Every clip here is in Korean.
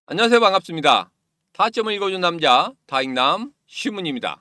안녕하세요. 반갑습니다. 타점을 읽어준 남자 다익남 시문입니다.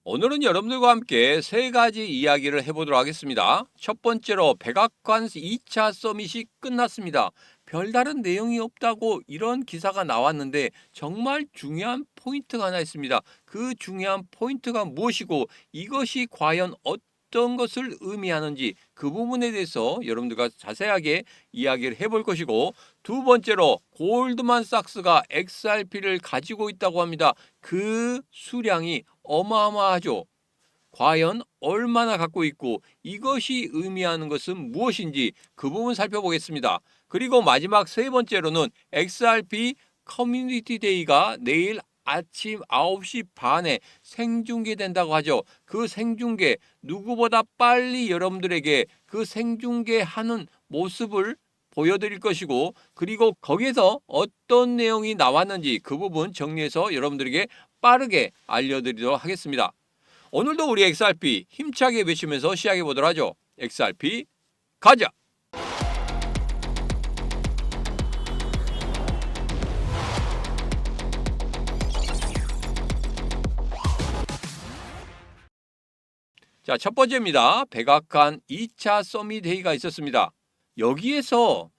오늘은 여러분들과 함께 세 가지 이야기를 해보도록 하겠습니다. 첫 번째로 백악관 2차 서밋이 끝났습니다. 별다른 내용이 없다고 이런 기사가 나왔는데 정말 중요한 포인트가 하나 있습니다. 그 중요한 포인트가 무엇이고 이것이 과연 어떤 것을 의미하는지 그 부분에 대해서 여러분들과 자세하게 이야기를 해볼 것이고, 두 번째로 골드만삭스가 XRP를 가지고 있다고 합니다. 그 수량이 어마어마하죠. 과연 얼마나 갖고 있고 이것이 의미하는 것은 무엇인지 그 부분 살펴보겠습니다. 그리고 마지막 세 번째로는 XRP 커뮤니티 데이가 내일 아침 9시 반에 생중계된다고 하죠. 그 생중계 누구보다 빨리 여러분들에게 그 생중계하는 모습을 보여드릴 것이고, 그리고 거기에서 어떤 내용이 나왔는지 그 부분 정리해서 여러분들에게 빠르게 알려드리도록 하겠습니다. 오늘도 우리 XRP 힘차게 외치면서 시작해 보도록 하죠. XRP 가자! 자, 첫 번째입니다. 백악관 2차 서밋 회의가 있었습니다. 여기에서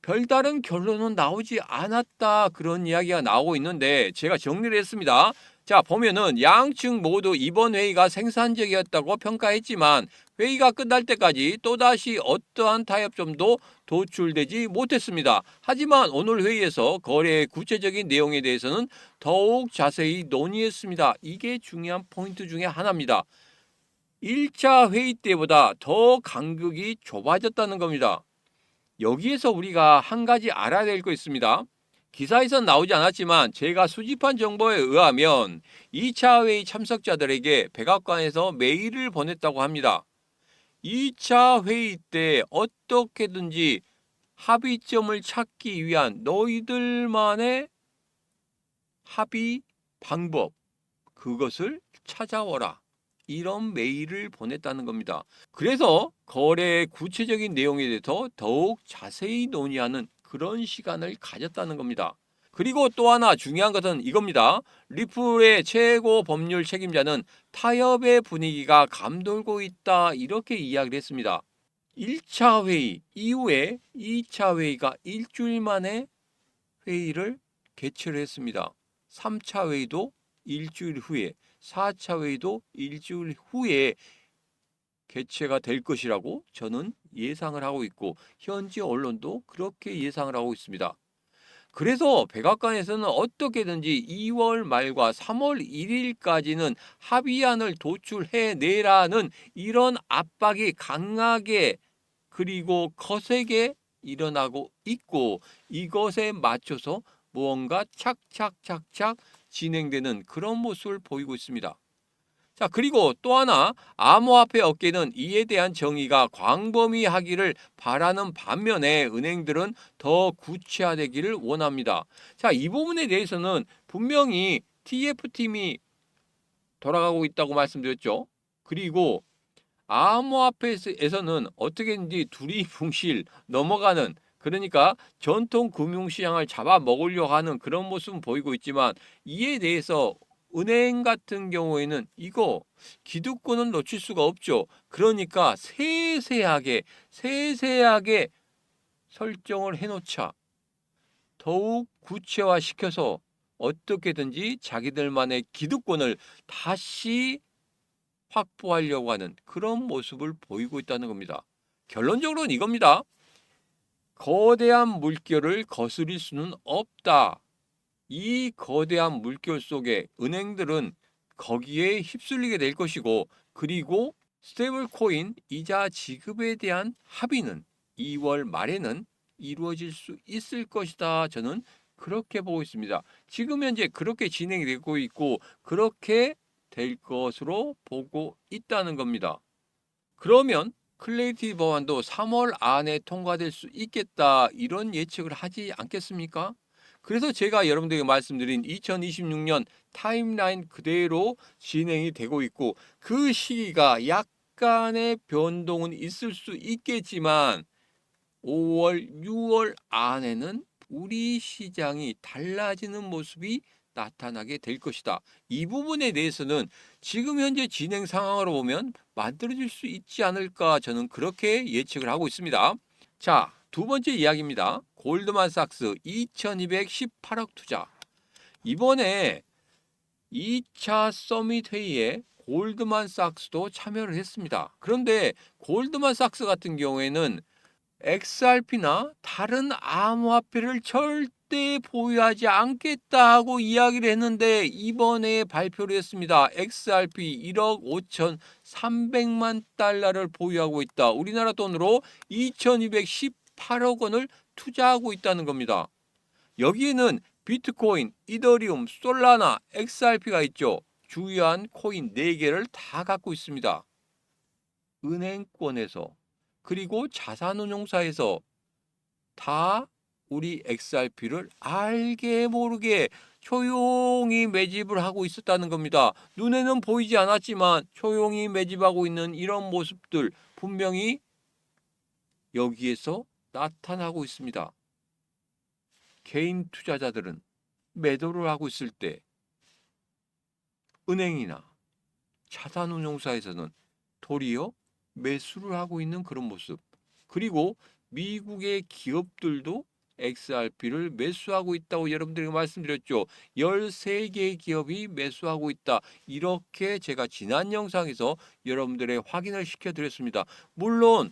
별다른 결론은 나오지 않았다, 그런 이야기가 나오고 있는데 제가 정리를 했습니다. 자, 보면은 양측 모두 이번 회의가 생산적이었다고 평가했지만 회의가 끝날 때까지 또다시 어떠한 타협점도 도출되지 못했습니다. 하지만 오늘 회의에서 거래의 구체적인 내용에 대해서는 더욱 자세히 논의했습니다. 이게 중요한 포인트 중에 하나입니다. 1차 회의 때보다 더 간극이 좁아졌다는 겁니다. 여기에서 우리가 한 가지 알아야 될 거 있습니다. 기사에선 나오지 않았지만 제가 수집한 정보에 의하면 2차 회의 참석자들에게 백악관에서 메일을 보냈다고 합니다. 2차 회의 때 어떻게든지 합의점을 찾기 위한 너희들만의 합의 방법, 그것을 찾아오라, 이런 메일을 보냈다는 겁니다. 그래서 거래의 구체적인 내용에 대해서 더욱 자세히 논의하는 그런 시간을 가졌다는 겁니다. 그리고 또 하나 중요한 것은 이겁니다. 리플의 최고 법률 책임자는 타협의 분위기가 감돌고 있다, 이렇게 이야기를 했습니다. 1차 회의 이후에 2차 회의가 일주일 만에 회의를 개최를 했습니다. 3차 회의도 일주일 후에, 4차 회의도 일주일 후에 개최가 될 것이라고 저는 예상을 하고 있고, 현지 언론도 그렇게 예상을 하고 있습니다. 그래서 백악관에서는 어떻게든지 2월 말과 3월 1일까지는 합의안을 도출해내라는 이런 압박이 강하게 그리고 거세게 일어나고 있고, 이것에 맞춰서 무언가 착착착착 진행되는 그런 모습을 보이고 있습니다. 자, 그리고 또 하나, 암호화폐 업계는 이에 대한 정의가 광범위하기를 바라는 반면에 은행들은 더 구체화되기를 원합니다. 자, 이 부분에 대해서는 분명히 TF팀이 돌아가고 있다고 말씀드렸죠. 그리고 암호화폐에서는 어떻게든지 두리뭉실 넘어가는, 그러니까 전통 금융시장을 잡아먹으려고 하는 그런 모습은 보이고 있지만, 이에 대해서 은행 같은 경우에는 이거 기득권은 놓칠 수가 없죠. 그러니까 세세하게 설정을 해놓자, 더욱 구체화시켜서 어떻게든지 자기들만의 기득권을 다시 확보하려고 하는 그런 모습을 보이고 있다는 겁니다. 결론적으로는 이겁니다. 거대한 물결을 거스릴 수는 없다. 이 거대한 물결 속에 은행들은 거기에 휩쓸리게 될 것이고, 그리고 스테이블 코인 이자 지급에 대한 합의는 2월 말에는 이루어질 수 있을 것이다. 저는 그렇게 보고 있습니다. 지금 현재 그렇게 진행이 되고 있고 그렇게 될 것으로 보고 있다는 겁니다. 그러면 클래리티 법안도 3월 안에 통과될 수 있겠다, 이런 예측을 하지 않겠습니까? 그래서 제가 여러분들에게 말씀드린 2026년 타임라인 그대로 진행이 되고 있고, 그 시기가 약간의 변동은 있을 수 있겠지만 5월, 6월 안에는 우리 시장이 달라지는 모습이 나타나게 될 것이다. 이 부분에 대해서는 지금 현재 진행 상황으로 보면 만들어질 수 있지 않을까 저는 그렇게 예측을 하고 있습니다. 자, 두 번째 이야기입니다. 골드만삭스 2218억 투자. 이번에 2차 서밋 회의에 골드만삭스도 참여를 했습니다. 그런데 골드만삭스 같은 경우에는 XRP나 다른 암호화폐를 절대 보유하지 않겠다고 이야기를 했는데 이번에 발표를 했습니다. XRP 1억 5,300만 달러를 보유하고 있다. 우리나라 돈으로 2,218억 원을 투자하고 있다는 겁니다. 여기에는 비트코인, 이더리움, 솔라나, XRP가 있죠. 주요한 코인 4개를 다 갖고 있습니다. 은행권에서 그리고 자산운용사에서 다 우리 XRP를 알게 모르게 조용히 매집을 하고 있었다는 겁니다. 눈에는 보이지 않았지만 조용히 매집하고 있는 이런 모습들 분명히 여기에서 나타나고 있습니다. 개인 투자자들은 매도를 하고 있을 때 은행이나 자산운용사에서는 도리어 매수를 하고 있는 그런 모습. 그리고 미국의 기업들도 XRP를 매수하고 있다고 여러분들에게 말씀드렸죠. 13개 기업이 매수하고 있다. 이렇게 제가 지난 영상에서 여러분들의 확인을 시켜드렸습니다. 물론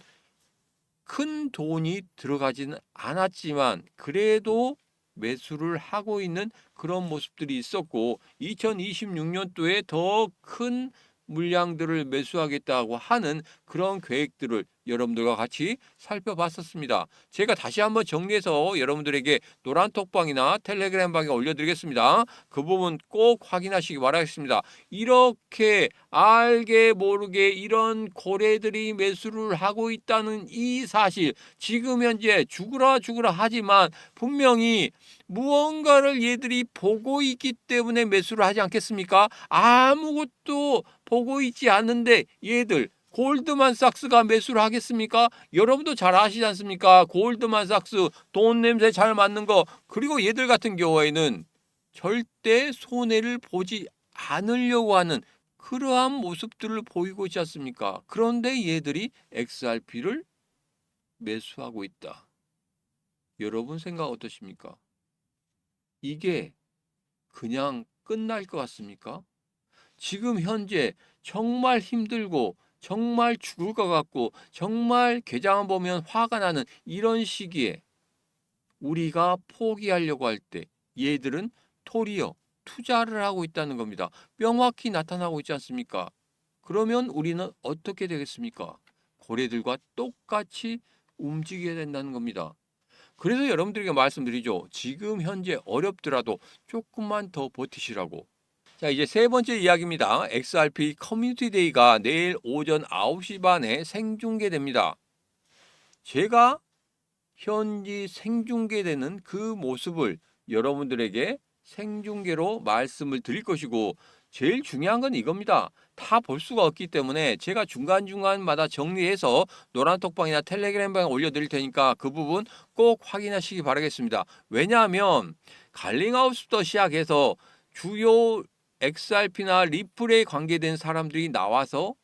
큰 돈이 들어가지는 않았지만 그래도 매수를 하고 있는 그런 모습들이 있었고 2026년도에 더 큰 물량들을 매수하겠다고 하는 그런 계획들을 여러분들과 같이 살펴봤었습니다. 제가 다시 한번 정리해서 여러분들에게 노란톡방이나 텔레그램 방에 올려드리겠습니다. 그 부분 꼭 확인하시기 바라겠습니다. 이렇게 알게 모르게 이런 고래들이 매수를 하고 있다는 이 사실, 지금 현재 죽으라 하지만 분명히 무언가를 얘들이 보고 있기 때문에 매수를 하지 않겠습니까? 아무것도 보고 있지 않는데 얘들 골드만삭스가 매수를 하겠습니까? 여러분도 잘 아시지 않습니까? 골드만삭스 돈 냄새 잘 맡는 거. 그리고 얘들 같은 경우에는 절대 손해를 보지 않으려고 하는 그러한 모습들을 보이고 있지 않습니까? 그런데 얘들이 XRP를 매수하고 있다. 여러분 생각 어떠십니까? 이게 그냥 끝날 것 같습니까? 지금 현재 정말 힘들고 정말 죽을 것 같고 정말 계좌만 보면 화가 나는 이런 시기에 우리가 포기하려고 할 때 얘들은 도리어 투자를 하고 있다는 겁니다. 명확히 나타나고 있지 않습니까? 그러면 우리는 어떻게 되겠습니까? 고래들과 똑같이 움직여야 된다는 겁니다. 그래서 여러분들에게 말씀드리죠. 지금 현재 어렵더라도 조금만 더 버티시라고. 자, 이제 세 번째 이야기입니다. XRP 커뮤니티 데이가 내일 오전 9시 반에 생중계됩니다. 제가 현지 생중계되는 그 모습을 여러분들에게 생중계로 말씀을 드릴 것이고 제일 중요한 건 이겁니다. 다 볼 수가 없기 때문에 제가 중간중간마다 정리해서 노란톡방이나 텔레그램방에 올려드릴 테니까 그 부분 꼭 확인하시기 바라겠습니다. 왜냐하면 갈링아웃부터 시작해서 주요 XRP나 리플에 관계된 사람들이 나와서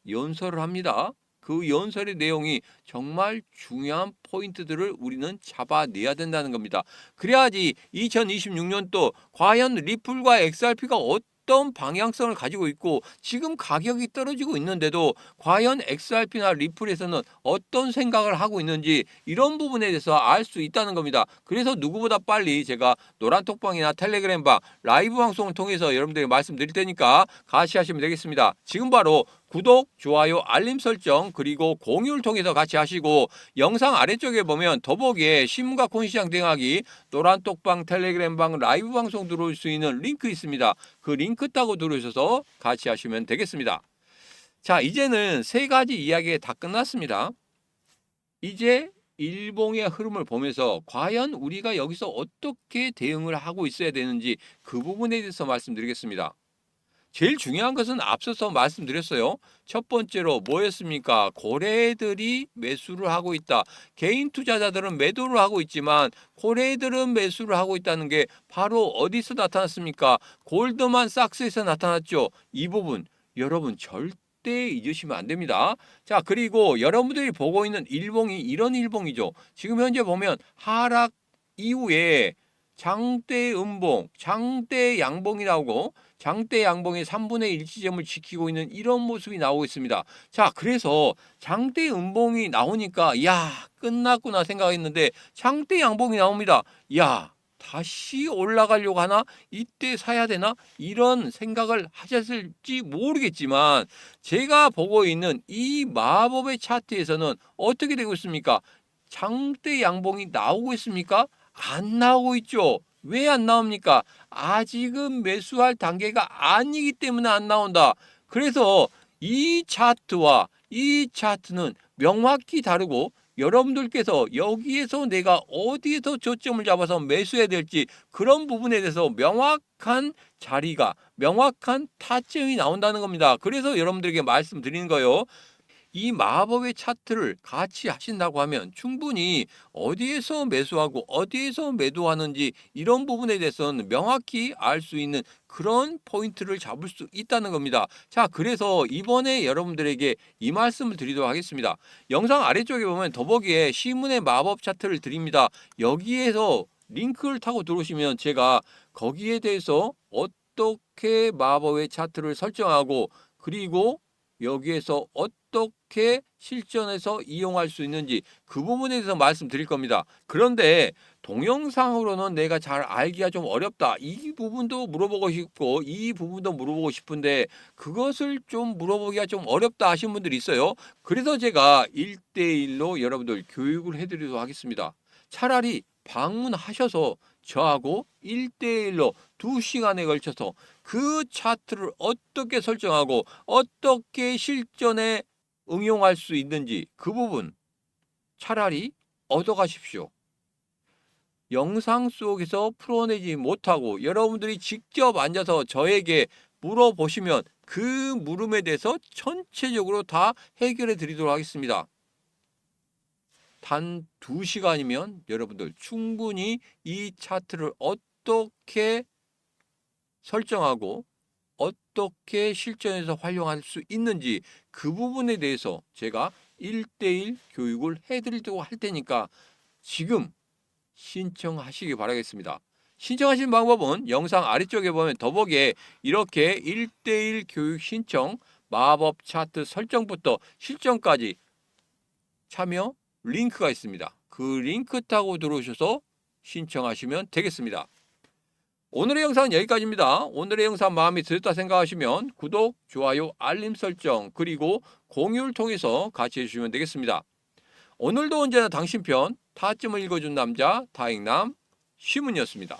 연설을 합니다. 그 연설의 내용이 정말 중요한 포인트들을 우리는 잡아내야 된다는 겁니다. 그래야지 2026년도 과연 리플과 XRP가 어떤 방향성을 가지고 있고 지금 가격이 떨어지고 있는데도 과연 XRP나 리플에서는 어떤 생각을 하고 있는지 이런 부분에 대해서 알 수 있다는 겁니다. 그래서 누구보다 빨리 제가 노란톡방이나 텔레그램방 라이브 방송을 통해서 여러분들에게 말씀드릴 테니까 같이 하시면 되겠습니다. 지금 바로 구독, 좋아요, 알림 설정 그리고 공유를 통해서 같이 하시고 영상 아래쪽에 보면 더보기에 신문과 코인시장 대응하기 노란톡방 텔레그램방 라이브 방송 들어올 수 있는 링크 있습니다. 그 링크 따고 들어오셔서 같이 하시면 되겠습니다. 자, 이제는 세 가지 이야기가 다 끝났습니다. 이제 일봉의 흐름을 보면서 과연 우리가 여기서 어떻게 대응을 하고 있어야 되는지 그 부분에 대해서 말씀드리겠습니다. 제일 중요한 것은 앞서서 말씀드렸어요. 첫 번째로 뭐였습니까? 고래들이 매수를 하고 있다. 개인 투자자들은 매도를 하고 있지만 고래들은 매수를 하고 있다는 게 바로 어디서 나타났습니까? 골드만삭스에서 나타났죠. 이 부분 여러분 절대 잊으시면 안 됩니다. 자, 그리고 여러분들이 보고 있는 일봉이 이런 일봉이죠. 지금 현재 보면 하락 이후에 장대 음봉, 장대 양봉이 나오고 장대 양봉의 3분의 1 지점을 지키고 있는 이런 모습이 나오고 있습니다. 자, 그래서 장대 음봉이 나오니까 야, 끝났구나 생각했는데 장대 양봉이 나옵니다. 야, 다시 올라가려고 하나? 이때 사야 되나? 이런 생각을 하셨을지 모르겠지만 제가 보고 있는 이 마법의 차트에서는 어떻게 되고 있습니까? 장대 양봉이 나오고 있습니까? 안 나오고 있죠. 왜 안 나옵니까? 아직은 매수할 단계가 아니기 때문에 안 나온다. 그래서 이 차트와 이 차트는 명확히 다르고 여러분들께서 여기에서 내가 어디에서 저점을 잡아서 매수해야 될지 그런 부분에 대해서 명확한 자리가 명확한 타점이 나온다는 겁니다. 그래서 여러분들에게 말씀드리는 거예요. 이 마법의 차트를 같이 하신다고 하면 충분히 어디에서 매수하고 어디에서 매도하는지 이런 부분에 대해서는 명확히 알 수 있는 그런 포인트를 잡을 수 있다는 겁니다. 자, 그래서 이번에 여러분들에게 이 말씀을 드리도록 하겠습니다. 영상 아래쪽에 보면 더보기에 시문의 마법 차트를 드립니다. 여기에서 링크를 타고 들어오시면 제가 거기에 대해서 어떻게 마법의 차트를 설정하고 그리고 여기에서 어떻게 실전에서 이용할 수 있는지 그 부분에 대해서 말씀드릴 겁니다. 그런데 동영상으로는 내가 잘 알기가 좀 어렵다. 이 부분도 물어보고 싶고 이 부분도 물어보고 싶은데 그것을 좀 물어보기가 좀 어렵다 하신 분들이 있어요. 그래서 제가 1대1로 여러분들 교육을 해드리도록 하겠습니다. 차라리 방문하셔서 저하고 1대1로 2시간에 걸쳐서 그 차트를 어떻게 설정하고 어떻게 실전에 응용할 수 있는지 그 부분 차라리 얻어가십시오. 영상 속에서 풀어내지 못하고 여러분들이 직접 앉아서 저에게 물어보시면 그 물음에 대해서 전체적으로 다 해결해 드리도록 하겠습니다. 단 2시간이면 여러분들 충분히 이 차트를 어떻게 설정하고 어떻게 실전에서 활용할 수 있는지 그 부분에 대해서 제가 1대1 교육을 해드리도록 할 테니까 지금 신청하시기 바라겠습니다. 신청하시는 방법은 영상 아래쪽에 보면 더보기에 이렇게 1대1 교육 신청, 마법 차트 설정부터 실전까지 참여 링크가 있습니다. 그 링크 타고 들어오셔서 신청하시면 되겠습니다. 오늘의 영상은 여기까지입니다. 오늘의 영상 마음에 들었다 생각하시면 구독, 좋아요, 알림 설정 그리고 공유를 통해서 같이 해주시면 되겠습니다. 오늘도 언제나 당신 편 타점을 읽어준 남자 다익남 시문이었습니다.